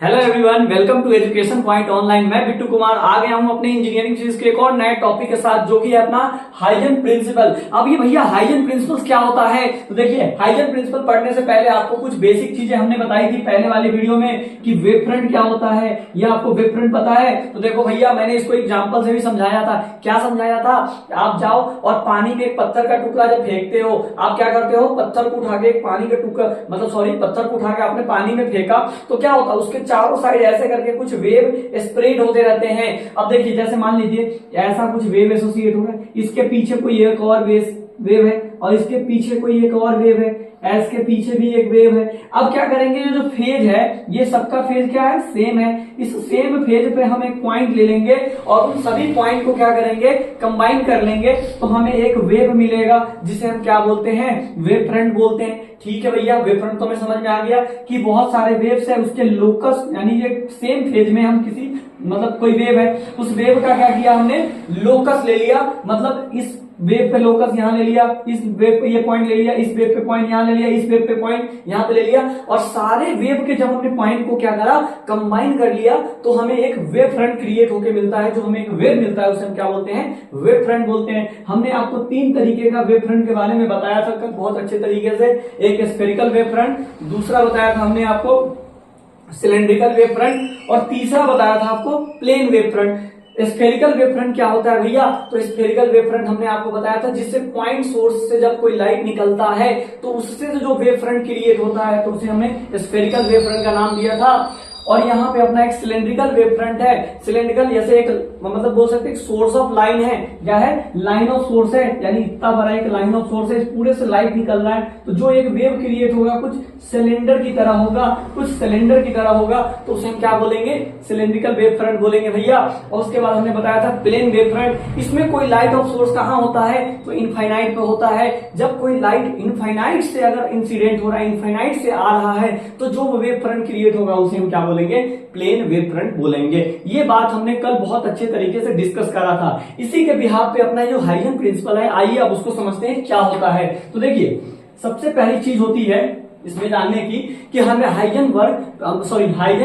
Hello everyone, welcome to education point online. मैं बिट्टू कुमार आ गया हूं अपने इंजीनियरिंग सीरीज के एक और नए टॉपिक के साथ, जो कि है अपना हाइजन प्रिंसिपल। अब ये भैया हाइजन प्रिंसिपल क्या होता है, तो देखिए हाइजन प्रिंसिपल पढ़ने से पहले आपको कुछ बेसिक चीजें हमने बताई थी पहले वाली वीडियो में कि वेव फ्रंट क्या होता है। ये आपको वेव फ्रंट पता है? तो देखो भैया, मैंने इसको एग्जाम्पल से भी समझाया था। क्या समझाया था? आप जाओ और पानी में एक पत्थर का टुकड़ा जब फेंकते हो, आप क्या करते हो? पत्थर को उठा के एक पानी का टुकड़ा पत्थर को उठा के आपने पानी में फेंका, तो क्या होता है? उसके चारों साइड ऐसे करके कुछ वेव स्प्रेड होते रहते हैं। अब देखिए, जैसे मान लीजिए ऐसा कुछ वेव एसोसिएट हो रहा है, इसके पीछे कोई एक और वेव है और इसके पीछे कोई एक और वेव है, एस के पीछे भी एक वेव है। अब क्या करेंगे, ये जो फेज है, ये सबका फेज क्या है? सेम है। इस सेम फेज पे हम एक पॉइंट ले लेंगे और उन सभी पॉइंट को क्या करेंगे? कंबाइन कर लेंगे, तो हमें एक वेव मिलेगा जिसे हम क्या बोलते हैं? वेव फ्रंट बोलते हैं। ठीक है भैया, वेव फ्रंट तो हमें समझ में आ गया कि बहुत सारे वेव्स है, उसके लोकस यानी ये सेम फेज में हम किसी कोई वेव है, उस वेव का क्या किया हमने? लोकस ले लिया। मतलब इस वेव पे लोकस यहां ले लिया, इस वेव पे ये पॉइंट ले लिया, इस वेव पे पॉइंट यहां ले लिया, इस वेव पे पॉइंट यहां पे ले लिया, और सारे वेव के जब हमने पॉइंट को क्या करा? कंबाइन कर लिया, तो हमें एक वेव फ्रंट क्रिएट होके मिलता है। जो हमें एक वेव मिलता है उसे हम क्या बोलते हैं? वेव फ्रंट बोलते हैं। हमने आपको 3 तरीके का वेव फ्रंट के बारे में बताया था बहुत अच्छे तरीके से। एक स्फेरिकल वेव फ्रंट, दूसरा बताया था हमने आपको सिलेंड्रिकल वेव फ्रंट, और तीसरा बताया था आपको plane wave front. Spherical wave front क्या होता है भैया? तो स्फेरिकल वेव फ्रंट हमने आपको बताया था जिससे पॉइंट सोर्स से जब कोई लाइट निकलता है तो उससे जो वेव फ्रंट क्रिएट होता है, तो उसे हमने स्फेरिकल वेव फ्रंट का नाम दिया था। और यहाँ पे अपना एक सिलेंड्रिकल वेव फ्रंट है। सिलेंड्रिकल जैसे एक बोल सकते हैं सोर्स ऑफ लाइन है। क्या है? लाइन ऑफ सोर्स है, यानी इतना बड़ा एक लाइन ऑफ सोर्स है, इस पूरे से लाइट निकल रहा है, तो जो एक वेव क्रिएट होगा कुछ सिलेंडर की तरह होगा, तो उसे हम क्या बोलेंगे? सिलेंड्रिकल वेव फ्रंट बोलेंगे भैया। और उसके बाद हमने बताया था प्लेन वेव फ्रंट। इसमें कोई लाइट ऑफ सोर्स कहाँ होता है? तो इनफाइनाइट पे होता है। जब कोई लाइट इनफाइनाइट से अगर इंसिडेंट हो रहा है, इनफाइनाइट से आ रहा है, तो जो वेव फ्रंट क्रिएट होगा उसे हम क्या बोलेंगे? प्लेन वेव फ्रंट बोलेंगे। ये बात हमने कल बहुत अच्छे तरीके से डिस्कस करा था। इसी के बिहाफ पे अपना जो हाइजन प्रिंसिपल है, आइए अब उसको समझते हैं क्या होता है। तो देखिए, सबसे पहली चीज होती है इसमें जानने की कि हमें हाइजन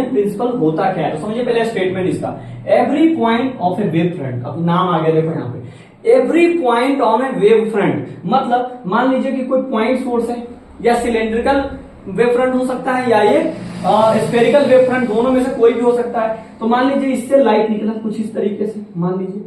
प्रिंसिपल होता क्या है। तो समझिए पहले स्टेटमेंट इसका, every point of A wave front. अब नाम आ गया देखो यहाँ पे, every point on A wave front. मतलब मान लीजिए कि कोई पॉइंट सोर्स है, या सिलेंड्रिकल वेव फ्रंट हो सकता है, या ये स्फेरिकल वेव फ्रंट, दोनों में से कोई भी हो सकता है। तो मान लीजिए इससे लाइट निकला कुछ इस तरीके से, मान लीजिए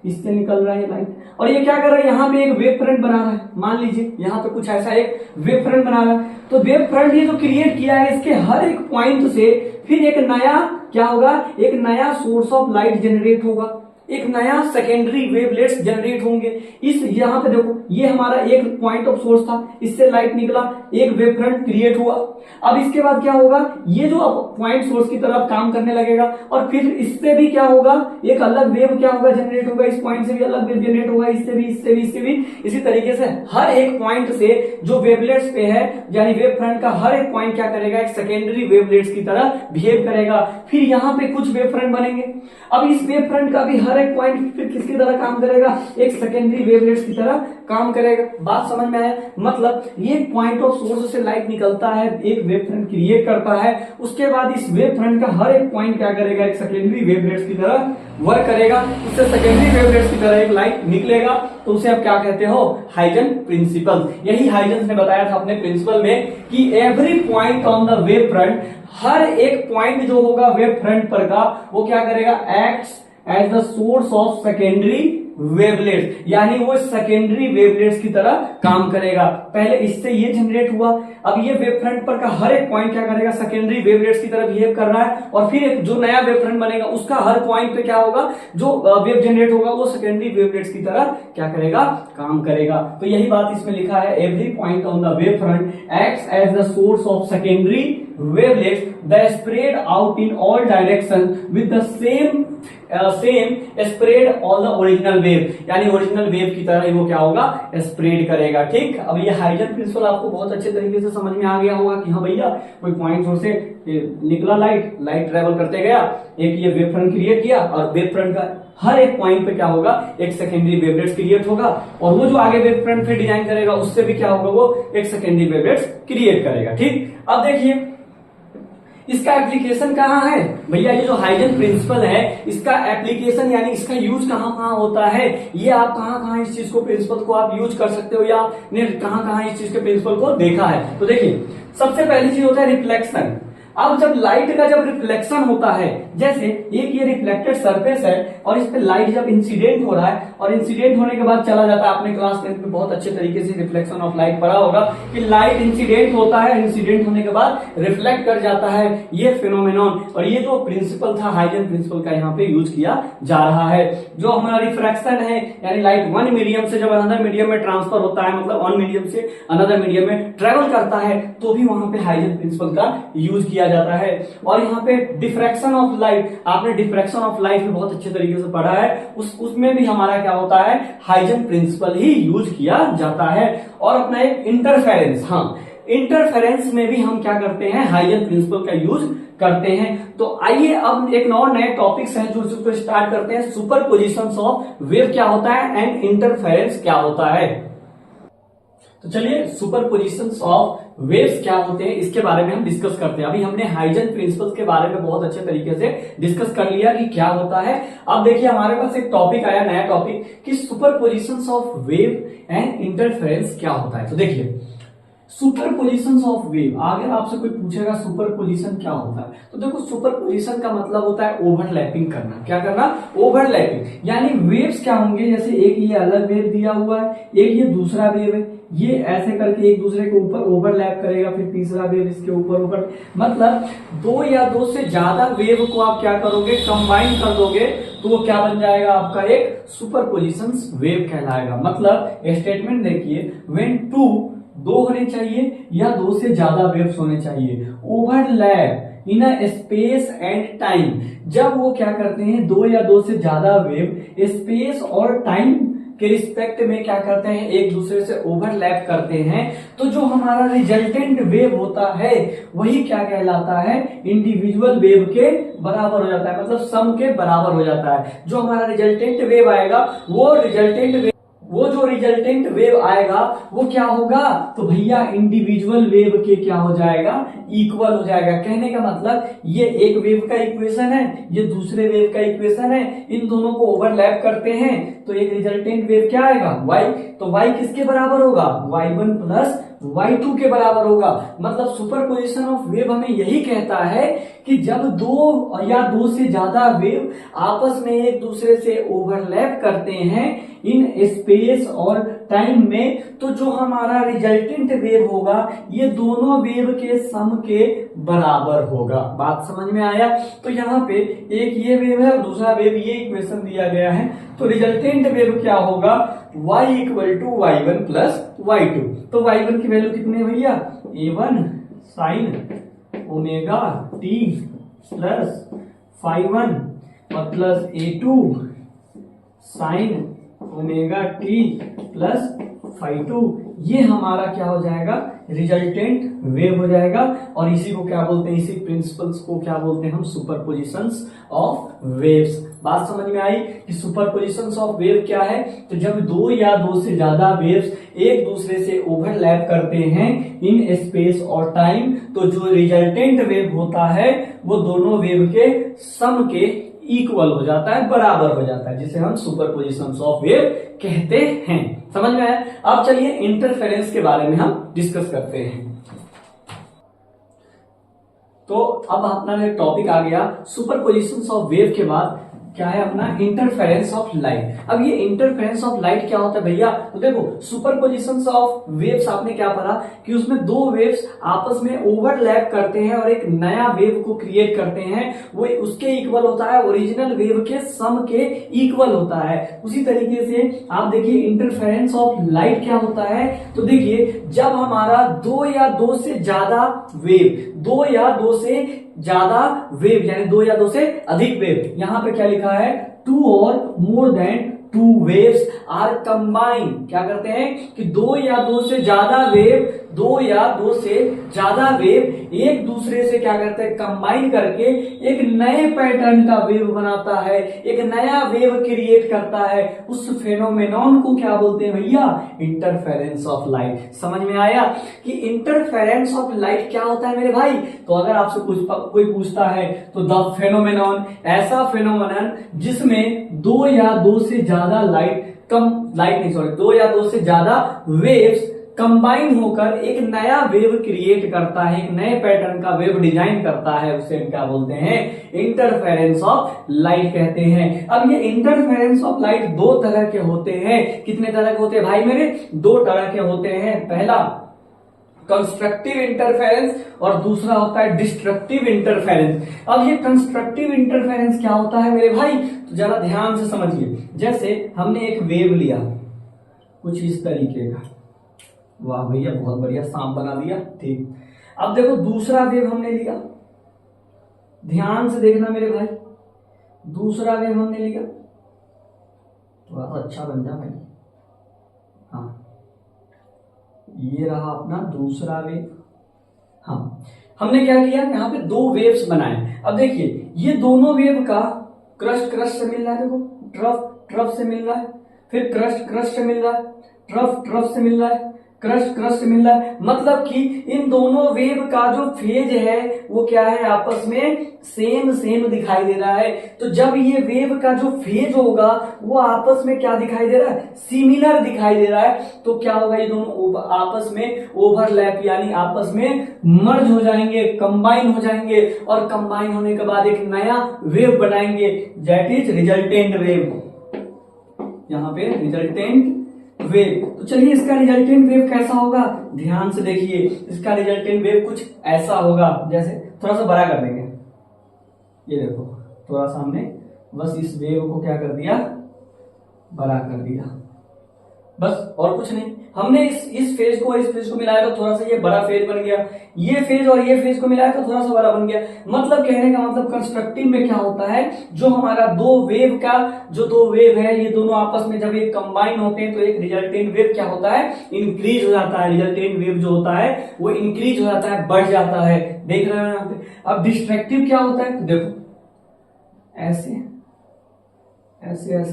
इससे निकल रहा है लाइट, और ये क्या कर रहा है? यहाँ पे एक वेव फ्रंट बना रहा है। मान लीजिए यहाँ पे कुछ ऐसा एक वेव फ्रंट बना रहा है, तो वेव फ्रंट ये जो क्रिएट किया है, इसके हर एक पॉइंट से फिर एक नया क्या होगा? एक नया सोर्स ऑफ लाइट जनरेट होगा, एक नया सेकेंडरी वेवलेट्स जनरेट होंगे। इस यहाँ पे देखो, ये हमारा एक पॉइंट ऑफ सोर्स था, इससे लाइट निकला, एक वेव फ्रंट क्रिएट हुआ। अब इसके बाद क्या होगा? ये जो अब पॉइंट सोर्स की तरफ काम करने लगेगा, और फिर इससे भी क्या होगा? एक अलग वेव क्या होगा? जनरेट होगा। इस पॉइंट से भी अलग वेव जनरेट होगा, इससे भी, इससे भी, इससे भी। इसी तरीके से हर एक पॉइंट से जो वेवलेट्स पे है, यानी वेव फ्रंट का हर एक पॉइंट क्या करेगा? एक सेकेंडरी वेवलेट्स की तरह बिहेव करेगा। फिर यहाँ पे कुछ वेव फ्रंट बनेंगे। अब इस वेव फ्रंट का भी हर एक पॉइंट फिर किसकी तरह काम करेगा? एक सेकेंडरी वेवलेट्स की तरह काम करेगा। बात समझ में आया? मतलब ये पॉइंट ऑफ सोर्स से लाइट निकलता है, एक वेव फ्रंट क्रिएट करता है, उसके बाद इस वेव फ्रंट का हर एक पॉइंट क्या करेगा? एक सेकेंडरी वेवलेट्स की तरह वर्क करेगा, उससे सेकेंडरी वेवलेट्स की तरह एक लाइट निकलेगा, तो उसे आप क्या कहते हो? Huygens principal. यही हाइजन ने बताया था अपने प्रिंसिपल में कि every point on the wave front, हर एक पॉइंट जो होगा वेव फ्रंट पर का, वो क्या करेगा? Acts as the source of secondary wavelets, यानी वो सेकेंडरी वेवलेट्स की तरह काम करेगा। पहले इससे ये जनरेट हुआ, अब ये वेव फ्रंट पर का हर एक पॉइंट क्या करेगा? सेकेंडरी वेवलेट्स की तरह बिहेव कर रहा है, और फिर जो नया वेव फ्रंट बनेगा उसका हर पॉइंट पे क्या होगा? जो वेव जनरेट होगा वो सेकेंडरी वेवलेट्स की तरह क्या करेगा? काम करेगा। तो यही बात इसमें लिखा है, every point on the wave front acts as the source of secondary wavelets that spread out in all directions with the same spread all the original wave, यानी ओरिजिनल वेव की तरह ही वो क्या होगा? स्प्रेड करेगा। ठीक, अब ये हाइजन प्रिंसिपल आपको बहुत अच्छे तरीके से समझ में आ गया होगा कि हाँ भैया, कोई पॉइंट सोर्स से निकला लाइट ट्रेवल करते गया, एक ये वेव फ्रंट क्रिएट किया, और वेव फ्रंट का हर एक पॉइंट पे क्या होगा? एक सेकेंडरी वेवलेट्स क्रिएट होगा, और वो जो आगे वेव फ्रंट पे डिजाइन करेगा उससे भी क्या होगा? वो एक सेकेंडरी वेवलेट्स क्रिएट करेगा। ठीक, अब देखिए इसका एप्लीकेशन कहाँ है भैया? ये जो हाइजन प्रिंसिपल है इसका एप्लीकेशन यानी इसका यूज कहाँ कहाँ होता है, ये आप कहाँ कहाँ इस चीज को प्रिंसिपल को आप यूज कर सकते हो या आपने कहाँ कहाँ इस चीज के प्रिंसिपल को देखा है। तो देखिए सबसे पहली चीज होता है रिफ्लेक्शन। अब जब लाइट का जब रिफ्लेक्शन होता है, जैसे एक ये रिफ्लेक्टेड सरफेस है और इस पे लाइट जब इंसिडेंट हो रहा है और इंसिडेंट होने के बाद चला जाता है, आपने क्लास 10 में बहुत अच्छे तरीके से रिफ्लेक्शन ऑफ लाइट पढ़ा होगा कि लाइट इंसिडेंट होता है, इंसिडेंट होने के बाद रिफ्लेक्ट कर जाता है, ये फिनोमेनॉन। और ये जो प्रिंसिपल था हाइजन प्रिंसिपल का यहाँ पे यूज किया जा रहा है। जो हमारा रिफ्रैक्शन है यानी लाइट वन मीडियम से जब अनदर मीडियम में ट्रांसफर होता है, मतलब वन मीडियम से अनदर मीडियम में ट्रेवल करता है, तो भी वहां पे हाइजन प्रिंसिपल का यूज किया जाता है। और यहाँ पे डिफ्रैक्शन ऑफ लाइट, आपने डिफ्रैक्शन ऑफ लाइट भी बहुत अच्छे तरीके से पढ़ा है, उसमें भी हमारा क्या होता है, हाइजन प्रिंसिपल ही यूज किया जाता है। और अपना एक इंटरफेरेंस, हाँ इंटरफेरेंस में भी हम क्या करते हैं, हाइजन प्रिंसिपल का यूज करते हैं। तो आइए अब एक और नए टॉपिक्स हैं जो स्टार्ट करते हैं। सुपरपोजिशन ऑफ वेव क्या होता है एंड इंटरफेरेंस क्या होता है। तो चलिए सुपरपोजिशंस ऑफ वेव्स क्या होते हैं इसके बारे में हम डिस्कस करते हैं। अभी हमने हाइजन प्रिंसिपल्स के बारे में बहुत अच्छे तरीके से डिस्कस कर लिया कि क्या होता है। अब देखिए हमारे पास एक टॉपिक आया, नया टॉपिक कि सुपरपोजिशंस ऑफ वेव एंड इंटरफेरेंस क्या होता है। तो देखिए सुपरपोजिशंस ऑफ वेव, अगर आपसे कोई पूछेगा सुपरपोजिशन क्या होता है, तो देखो सुपरपोजिशन का मतलब होता है ओवरलैपिंग करना। क्या करना? ओवरलैपिंग। यानी वेव्स क्या होंगे, जैसे एक ये अलग वेव दिया हुआ है, एक ये दूसरा वेव है, ये ऐसे करके एक दूसरे के ऊपर ओवरलैप करेगा, फिर तीसरा वेव इसके ऊपर मतलब दो या दो से ज्यादा वेव को आप क्या करोगे, कंबाइन कर दोगे, तो वो क्या बन जाएगा, आपका एक सुपरपोजिशन वेव कहलाएगा। मतलब स्टेटमेंट देखिए, व्हेन टू, दो होने चाहिए या दो से ज्यादा वेव्स होने चाहिए, overlap in a space and time. जब वो क्या करते हैं, दो या दो से ज्यादा वेव स्पेस और टाइम के रिस्पेक्ट में क्या करते हैं, एक दूसरे से ओवरलैप करते हैं, तो जो हमारा रिजल्टेंट वेव होता है वही क्या कहलाता है, इंडिविजुअल वेव के बराबर हो जाता है, मतलब सम के बराबर हो जाता है। जो हमारा रिजल्टेंट वेव आएगा वो जो रिजल्टेंट वेव आएगा वो क्या होगा, तो भैया इंडिविजुअल वेव के क्या हो जाएगा, इक्वल हो जाएगा। कहने का मतलब ये एक वेव का इक्वेशन है, ये दूसरे वेव का इक्वेशन है, इन दोनों को ओवरलैप करते हैं तो एक रिजल्टेंट वेव क्या आएगा, y। तो y किसके बराबर होगा, y1 प्लस y2 के बराबर होगा। मतलब सुपरपोजिशन ऑफ वेव हमें यही कहता है कि जब दो या दो से ज्यादा वेव आपस में एक दूसरे से ओवरलैप करते हैं इन स्पेस और टाइम में, तो जो हमारा रिजल्टेंट वेव होगा ये दोनों वेव के सम के बराबर होगा। बात समझ में आया? तो यहाँ पे एक ये वेव है और दूसरा वेव, ये इक्वेशन दिया गया है, तो रिजल्टेंट वेव क्या होगा, y equal to y1 plus y2। तो y1 की वैल्यू कितनी है भैया, a1 sine omega t plus phi1 और plus a2 sine omega T plus phi2। ये हमारा क्या हो जाएगा, रिजल्टेंट वेव हो जाएगा। और इसी को क्या बोलते हैं, इसी प्रिंसिपल्स को क्या बोलते हैं हम, सुपरपोजिशंस ऑफ वेव्स। बात समझ में आई कि सुपरपोजिशंस ऑफ वेव क्या है, तो जब दो या दो से ज्यादा वेव्स एक दूसरे से ओवरलैप करते हैं इन स्पेस और टाइम, तो जो रिजल्टेंट वेव होता है वो दोनों वेव के सम के इक्वल हो जाता है, बराबर हो जाता है, जिसे हम सुपरपोजिशंस ऑफ वेव कहते हैं। समझ में आया? अब चलिए इंटरफेरेंस के बारे में हम डिस्कस करते हैं। तो अब अपना एक टॉपिक आ गया सुपरपोजिशंस ऑफ वेव के बाद क्या है अपना, इंटरफेरेंस ऑफ लाइट। अब ये इंटरफेरेंस ऑफ लाइट क्या होता है भैया, तो देखो सुपरपोजिशंस ऑफ वेव्स आपने क्या पढ़ा कि उसमें दो वेव्स आपस में ओवरलैप करते हैं और एक नया वेव को क्रिएट करते हैं, वो उसके इक्वल होता है, ओरिजिनल वेव के सम के इक्वल होता है। उसी तरीके से आप देखिए इंटरफेरेंस ऑफ लाइट क्या होता है, तो देखिए जब हमारा दो या दो से ज्यादा वेव, दो या दो से ज्यादा वेव यानी दो या दो से अधिक वेव, यहां पे क्या लिखा है, टू और more than two waves are combined. क्या करते हैं कि दो या दो से ज्यादा वेव दो या दो से ज्यादा वेव एक दूसरे से क्या करते हैं, कंबाइन करके एक नए पैटर्न का वेव बनाता है, एक नया वेव क्रिएट करता है, उस फेनोमेनॉन को क्या बोलते हैं भैया, इंटरफेरेंस ऑफ लाइट। समझ में आया कि इंटरफेरेंस ऑफ लाइट क्या होता है मेरे भाई। तो अगर आपसे कोई पूछता है तो द फेनोमेनॉन, ऐसा फेनोमेनन जिसमें दो या दो से ज्यादा दो या दो से ज्यादा वेव्स कंबाइन होकर एक नया वेव क्रिएट करता है, एक नए पैटर्न का वेव डिजाइन करता है, उसे हम क्या बोलते हैं, इंटरफेरेंस ऑफ लाइट कहते हैं। अब ये इंटरफेरेंस ऑफ लाइट दो तरह के होते हैं। कितने तरह के होते हैं भाई मेरे, दो तरह के होते हैं। पहला कंस्ट्रक्टिव इंटरफेरेंस और दूसरा होता है डिस्ट्रक्टिव इंटरफेरेंस। अब ये कंस्ट्रक्टिव इंटरफेरेंस क्या होता है मेरे भाई, तो जरा ध्यान से समझिए। जैसे हमने एक वेव लिया कुछ इस तरीके का, वाह भैया बहुत बढ़िया, सांप बना दिया, ठीक। अब देखो दूसरा वेव हमने लिया, ध्यान से देखना मेरे भाई, दूसरा वेव हमने लिया, थोड़ा सा अच्छा बन जा भाई, हाँ ये रहा अपना दूसरा वेव। हाँ हमने क्या किया, यहाँ पे दो वेव्स बनाए। अब देखिए ये दोनों वेव का क्रस्ट से मिल रहा है, देखो ट्रफ से मिल रहा है, फिर क्रस्ट से मिल रहा है, ट्रफ से मिल रहा है, क्रस्ट से मिल रहा है। मतलब कि इन दोनों वेव का जो फेज है वो क्या है, आपस में सेम दिखाई दे रहा है। तो जब ये वेव का जो फेज होगा वो आपस में क्या दिखाई दे रहा है, सिमिलर दिखाई दे रहा है, तो क्या होगा, ये दोनों आपस में ओवरलैप यानी आपस में मर्ज हो जाएंगे, कंबाइन हो जाएंगे, और कंबाइन होने के बाद एक नया वेव बनाएंगे, दैट इज रिजल्टेंट वेव। यहां पे रिजल्टेंट वेव। तो चलिए इसका रिजल्टेंट वेव कैसा होगा, ध्यान से देखिए। इसका रिजल्टेंट वेव कुछ ऐसा होगा, जैसे थोड़ा सा बड़ा कर देंगे, ये देखो थोड़ा सा हमने बस इस वेव को क्या कर दिया, बड़ा कर दिया, बस और कुछ नहीं। हमने इस फेज को इस फेज को मिलाया तो थोड़ा सा ये बड़ा फेज बन गया, ये फेज और ये फेज को मिलाया तो थोड़ा सा बड़ा बन गया। मतलब कहने का मतलब कंस्ट्रक्टिव में क्या होता है, जो हमारा दो वेव है, ये दोनों आपस में जब ये कंबाइन होते हैं तो एक रिजल्टेंट वेव क्या होता है, इंक्रीज हो जाता है। रिजल्टेंट वेव जो होता है वो इंक्रीज हो जाता है, बढ़ जाता है, देख रहे हैं यहाँ पे। अब डिस्ट्रक्टिव क्या होता है, तो देखो ऐसे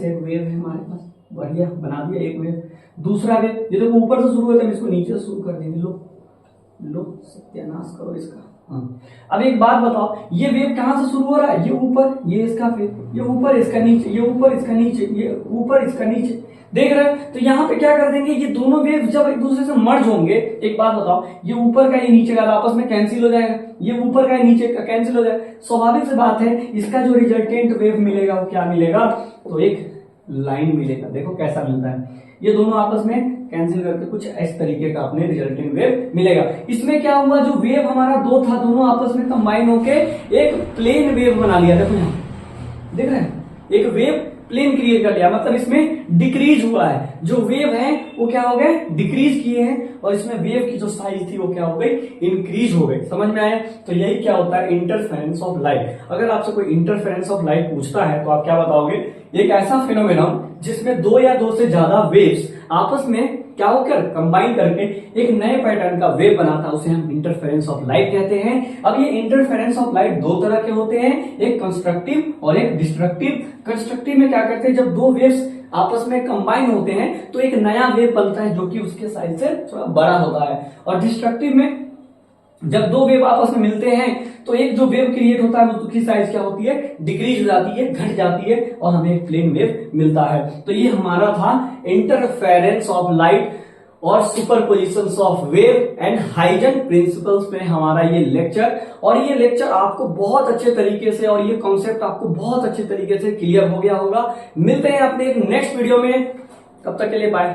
एक वेव है हमारे पास, बढ़िया बना दिया एक वेव। दूसरा वेव ये देखो ऊपर से शुरू होता है, इसको नीचे से शुरू कर देंगे, लो सत्यानाश करो इसका। हाँ अब एक बात बताओ, ये वेव कहां से शुरू हो रहा है, ये ऊपर, ये इसका फेज, ये ऊपर इसका नीचे, ये ऊपर इसका नीचे, ये ऊपर इसका नीचे, देख रहे हैं। तो यहाँ पे क्या कर देंगे, ये दोनों वेव जब एक दूसरे से मर्ज होंगे, एक बात बताओ, ये ऊपर का ये नीचे का आपस में कैंसिल हो जाएगा, ये ऊपर का नीचे का कैंसिल हो जाएगा। स्वाभाविक सी बात है, इसका जो रिजल्टेंट वेव मिलेगा वो क्या मिलेगा, तो एक लाइन मिलेगा। देखो कैसा मिलता है, ये दोनों आपस में कैंसिल करके कुछ इस तरीके का अपने रिजल्टेंट वेव मिलेगा। इसमें क्या हुआ, जो वेव हमारा दो था, दोनों आपस में कंबाइन होके एक प्लेन वेव बना लिया। देखो यहाँ देख रहे हैं, एक वेव प्लेन क्रिएट कर लिया, मतलब इसमें डिक्रीज हुआ है, जो वेव है वो क्या हो गए, डिक्रीज किए हैं, और इसमें वेव की जो साइज थी वो क्या हो गई, इंक्रीज हो गई। समझ में आया। तो यही क्या होता है, इंटरफेरेंस ऑफ लाइट। अगर आपसे कोई इंटरफेरेंस ऑफ लाइट पूछता है तो आप क्या बताओगे, एक ऐसा फिनोमेनन जिसमें दो या दो से ज्यादा वेव्स आपस में क्या होकर कंबाइन करके एक नए पैटर्न का वेव बनाता है, उसे हम इंटरफेरेंस ऑफ लाइट कहते हैं। अब ये इंटरफेरेंस ऑफ लाइट दो तरह के होते हैं, एक कंस्ट्रक्टिव और एक डिस्ट्रक्टिव। कंस्ट्रक्टिव में क्या करते हैं, जब दो वेव्स आपस में कंबाइन होते हैं तो एक नया वेव बनता है जो कि उसके साइज से थोड़ा बड़ा होता है। और डिस्ट्रक्टिव में जब दो वेव आपस में मिलते हैं तो एक जो वेव क्रिएट होता है उसकी साइज क्या होती है, डिक्रीज हो जाती है, घट जाती है, और हमें एक प्लेन वेव मिलता है। तो ये हमारा था इंटरफेरेंस ऑफ लाइट और superposition of wave and Huygens principles में हमारा ये लेक्चर। और ये लेक्चर आपको बहुत अच्छे तरीके से और ये कॉन्सेप्ट आपको बहुत अच्छे तरीके से क्लियर हो गया होगा। मिलते हैं अपने एक नेक्स्ट वीडियो में, तब तक के लिए बाय।